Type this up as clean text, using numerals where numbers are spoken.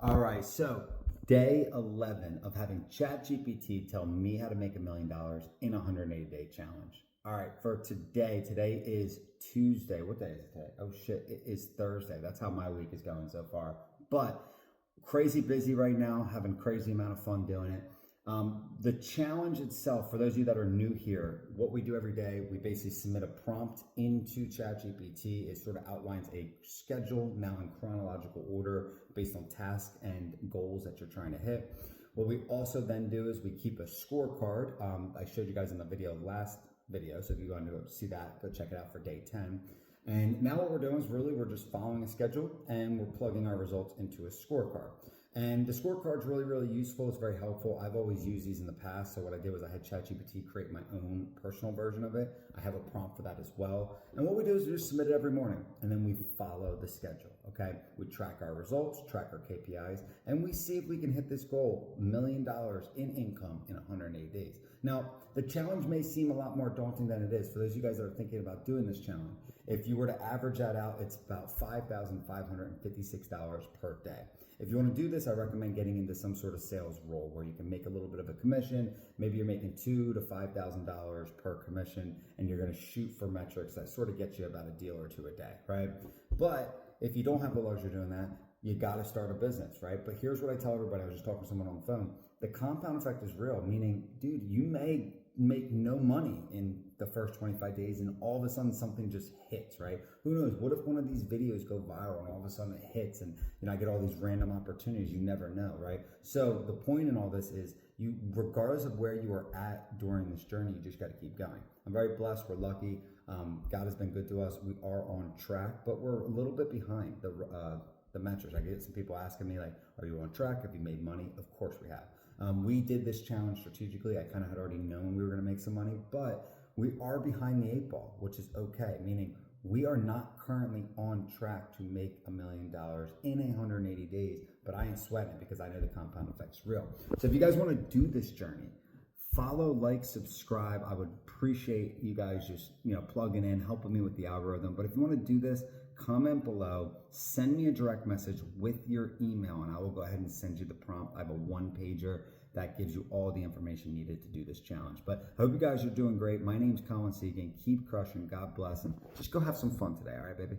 All right, so day 11 of having ChatGPT tell me how to make $1 million in a 180-day challenge. All right, for today is Tuesday. What day is it today? Oh shit, it is Thursday. That's how my week is going so far. But crazy busy right now, having crazy amount of fun doing it. The challenge itself, for those of you that are new here, what we do every day, we basically submit a prompt into ChatGPT. It sort of outlines a schedule, now in chronological order, based on tasks and goals that you're trying to hit. What we also then do is we keep a scorecard. I showed you guys in the last video, so if you want to see that, go check it out for day 10. And now what we're doing is we're just following a schedule and we're plugging our results into a scorecard. And the scorecard is really useful. It's very helpful. I've always used these in the past. So what I did was I had ChatGPT create my own personal version of it. I have a prompt for that as well. And what we do is we just submit it every morning and then we follow the schedule, okay? We track our results, track our KPIs, and we see if we can hit this goal, $1 million in income in 180 days. Now, the challenge may seem a lot more daunting than it is. For those of you guys that are thinking about doing this challenge, if you were to average that out, it's about $5,556 per day. If you want to do this, I recommend getting into some sort of sales role where you can make a little bit of a commission. Maybe you're making $2,000 to $5,000 per commission, and you're going to shoot for metrics that sort of get you about a deal or two a day, right? But if you don't have the luxury of doing that, you got to start a business, right? But here's what I tell everybody. I was just talking to someone on the phone. The compound effect is real, meaning, dude, you may make no money in the first 25 days and all of a sudden something just hits, right? Who knows? What if one of these videos go viral and all of a sudden it hits and I get all these random opportunities? You never know, right? So the point in all this is you, regardless of where you are at during this journey, you just got to keep going. I'm very blessed. We're lucky. God has been good to us. We are on track, but we're a little bit behind the metrics. I get some people asking me like, are you on track? Have you made money? Of course we have. We did this challenge strategically. I kind of had already known we were going to make some money, but we are behind the 8 ball, which is okay, meaning we are not currently on track to make $1 million in 180 days, but I ain't sweating because I know the compound effect's real. So if you guys want to do this journey, follow, like, subscribe. I would appreciate you guys just, plugging in, helping me with the algorithm. But if you want to do this, comment below, send me a direct message with your email, and I will go ahead and send you the prompt. I have a 1-pager that gives you all the information needed to do this challenge. But I hope you guys are doing great. My name's Colin Segan. Keep crushing. God bless, and just go have some fun today. All right, baby?